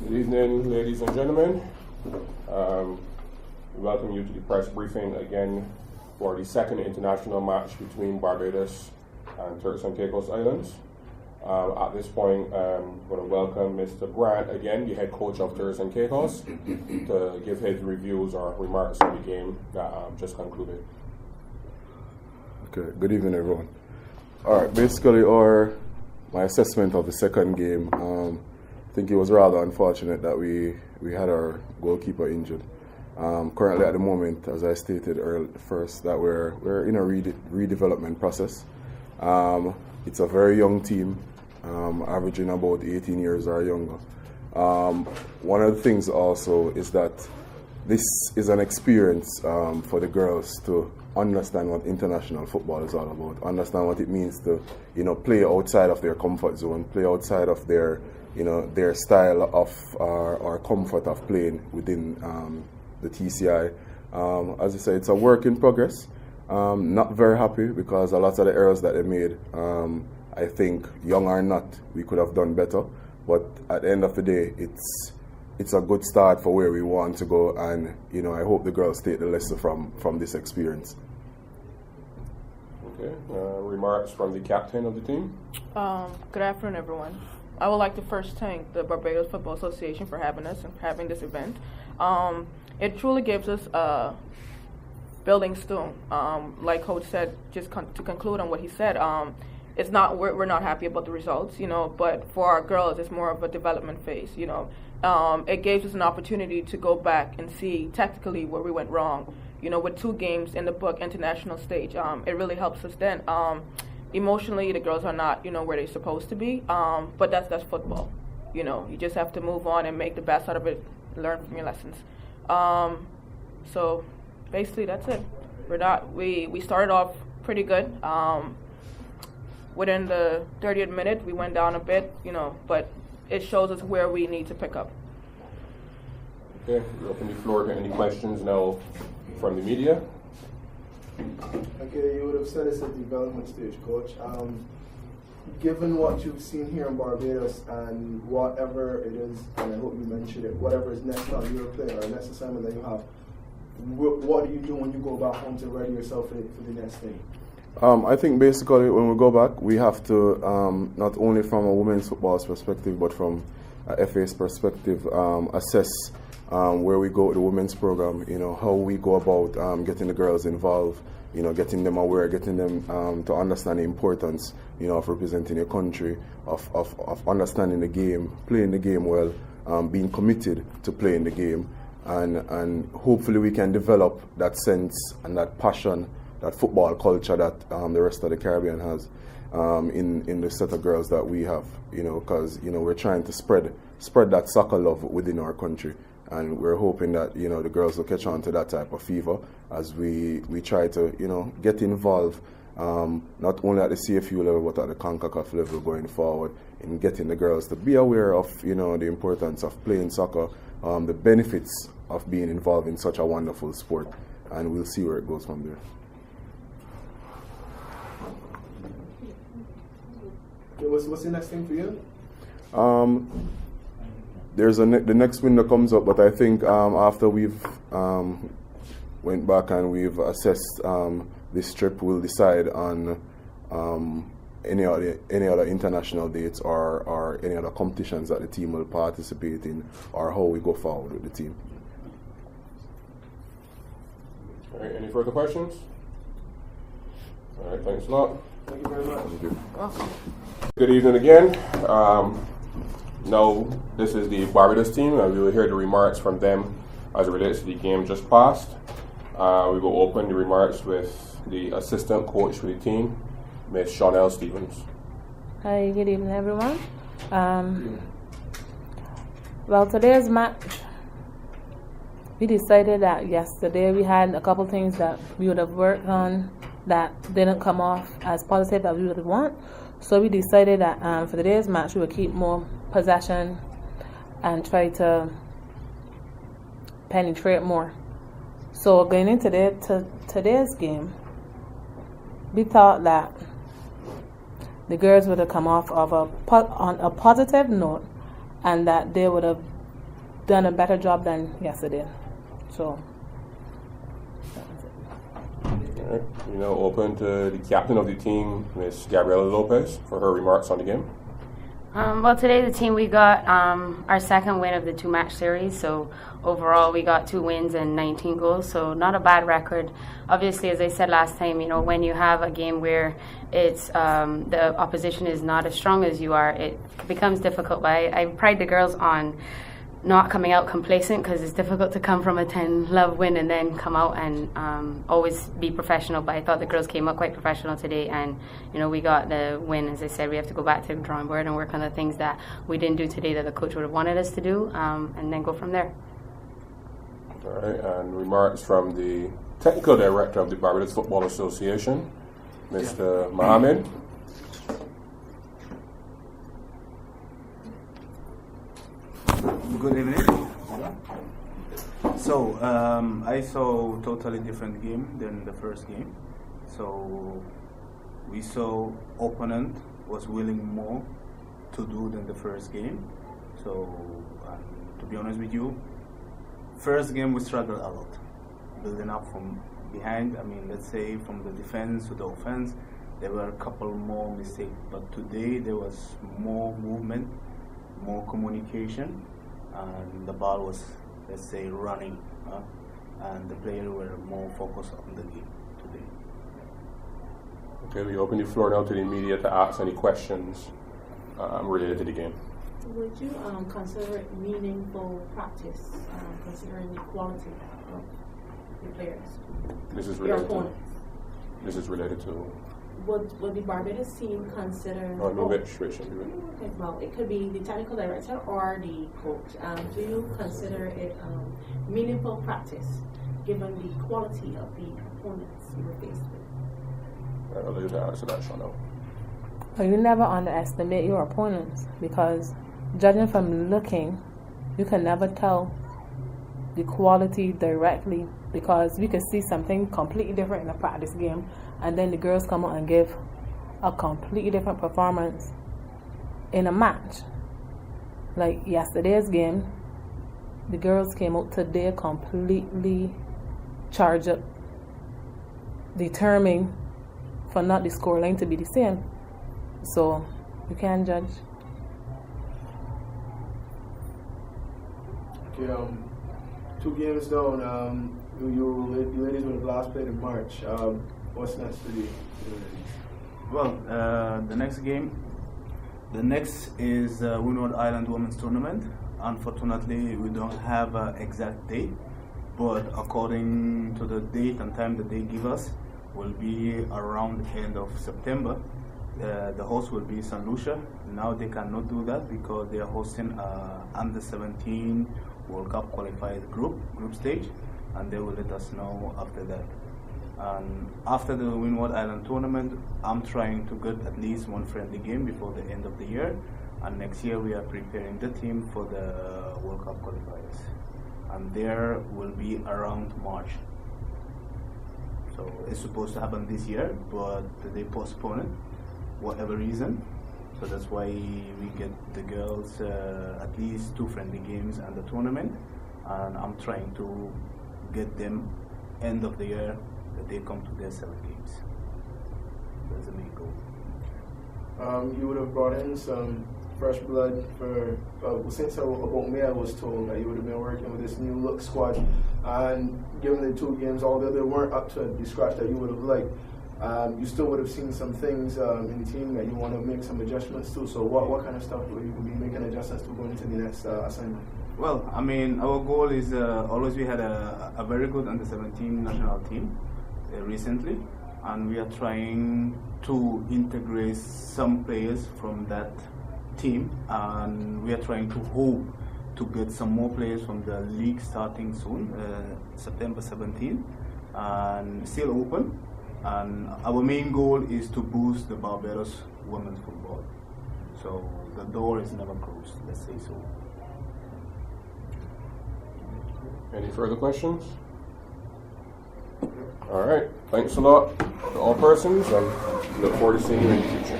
Good evening, ladies and gentlemen. We welcome you to the press briefing again for the second international match between Barbados and Turks and Caicos Islands. At this point, I'm going to welcome Mr. Grant again, the head coach of Turks and Caicos, to give his reviews or remarks on the game that just concluded. Okay, good evening, everyone. All right, basically, my assessment of the second game, I think it was rather unfortunate that we had our goalkeeper injured. Currently, at the moment, as I stated first, that we're in a redevelopment process. It's a very young team, averaging about 18 years or younger. One of the things also is that this is an experience for the girls to understand what international football is all about, understand what it means to, play outside of their comfort zone, play outside of their style of or comfort of playing within the TCI. As I said, it's a work in progress. Not very happy because a lot of the errors that they made, I think, young or not, we could have done better. But at the end of the day, it's a good start for where we want to go, and I hope the girls take the lesson from this experience. Okay, remarks from the captain of the team. Good afternoon, everyone. I would like to first thank the Barbados Football Association for having us and having this event. It truly gives us a building stone. Like Coach said, just to conclude on what he said, it's not we're not happy about the results, but for our girls, it's more of a development phase. It gives us an opportunity to go back and see tactically where we went wrong. With 2 games in the book, international stage, it really helps us then. Emotionally, the girls are not, where they're supposed to be, but that's football. You just have to move on and make the best out of it, learn from your lessons. So basically, that's it. We started off pretty good. Within the 30th minute, we went down a bit, but it shows us where we need to pick up. Okay, we open the floor to any questions now from the media. Okay, you would have said it's a development stage, Coach. Given what you've seen here in Barbados and whatever it is, and I hope you mentioned it, whatever is next on your play or next assignment that you have, what do you do when you go back home to ready yourself for the next thing? I think basically when we go back, we have to, not only from a women's football's perspective, but from a FA's perspective, assess where we go with the women's program, how we go about getting the girls involved, getting them aware, getting them to understand the importance, of representing your country, of understanding the game, playing the game well, being committed to playing the game, and hopefully we can develop that sense and that passion, that football culture that the rest of the Caribbean has in the set of girls that we have, because we're trying to spread that soccer love within our country. And we're hoping that, the girls will catch on to that type of fever as we try to, get involved, not only at the CFU level, but at the CONCACAF level going forward, in getting the girls to be aware of, the importance of playing soccer, the benefits of being involved in such a wonderful sport. And we'll see where it goes from there. Okay, what's the next thing for you? There's the next window comes up, but I think after we've went back and we've assessed this trip, we'll decide on any other international dates or any other competitions that the team will participate in, or how we go forward with the team. All right, any further questions? All right, thanks a lot. Thank you very much. Thank you. Welcome. Good evening again. Now, this is the Barbados team, and we will hear the remarks from them as it relates to the game just passed. We will open the remarks with the assistant coach for the team, Ms. Chanel Stevens. Hi, good evening, everyone. Well, today's match, we decided that yesterday we had a couple things that we would have worked on that didn't come off as positive as we would want. So we decided that for today's match, we would keep more possession and try to penetrate more. So going into today's game, we thought that the girls would have come off on a positive note, and that they would have done a better job than yesterday. So. All right. Open to the captain of the team, Ms. Gabriela Lopez, for her remarks on the game. Well, today the team, we got our second win of the 2-match series. So overall, we got 2 wins and 19 goals. So not a bad record. Obviously, as I said last time, when you have a game where it's the opposition is not as strong as you are, it becomes difficult. But I pride the girls on not coming out complacent, because it's difficult to come from a 10-love win and then come out and always be professional. But I thought the girls came out quite professional today, and we got the win. As I said, we have to go back to the drawing board and work on the things that we didn't do today that the coach would have wanted us to do, and then go from there. All right, and remarks from the technical director of the Barbados Football Association, Mr. Mohammed. Good evening. So I saw a totally different game than the first game. So we saw opponent was willing more to do than the first game. So to be honest with you, first game we struggled a lot, building up from behind. Let's say from the defense to the offense, there were a couple more mistakes. But today there was more movement, more communication, and the ball was, let's say, running, and the players were more focused on the game today. Okay, we open the floor now to the media to ask any questions related to the game. Would you consider it meaningful practice, considering the quality of your players? This is your related opponents. This is related to. Would the Barbados team consider? Which? Okay, well, it could be the technical director or the coach. Do you consider it meaningful practice, given the quality of the opponents you were faced with? I'll leave you to answer that, Shano. Well, you never underestimate your opponents, because judging from looking, you can never tell the quality directly, because we could see something completely different in a practice game, and then the girls come out and give a completely different performance in a match. Like yesterday's game, the girls came out today completely charged up, determined for not the scoreline to be the same. So you can't judge. Okay, 2 games down. You ladies would have last played in March. What's next for you? Well, the next game, the next is Windward Island Women's Tournament. Unfortunately, we don't have an exact date, but according to the date and time that they give us, will be around the end of September. The host will be St. Lucia. Now they cannot do that because they are hosting under 17 World Cup qualified group stage, and they will let us know after that. And after the Windward Island tournament, I'm trying to get at least 1 friendly game before the end of the year, and next year we are preparing the team for the World Cup qualifiers, and there will be around March. So it's supposed to happen this year, but they postpone it, whatever reason. So that's why we get the girls at least 2 friendly games and the tournament, and I'm trying to get them end of the year that they come to their 7 games. That's the main goal. You would have brought in some fresh blood for, since about May I was told that you would have been working with this new look squad, and given the 2 games, although they weren't up to the scratch that you would have liked, you still would have seen some things in the team that you want to make some adjustments to. So what kind of stuff will you be making adjustments to going into the next assignment? Well, our goal is always we had a very good under-17 national team recently, and we are trying to integrate some players from that team, and we are trying to hope to get some more players from the league starting soon, September 17th, and still open. And our main goal is to boost the Barbados women's football. So the door is never closed, let's say so. Any further questions? All right. Thanks a lot to all persons, and look forward to seeing you in the future.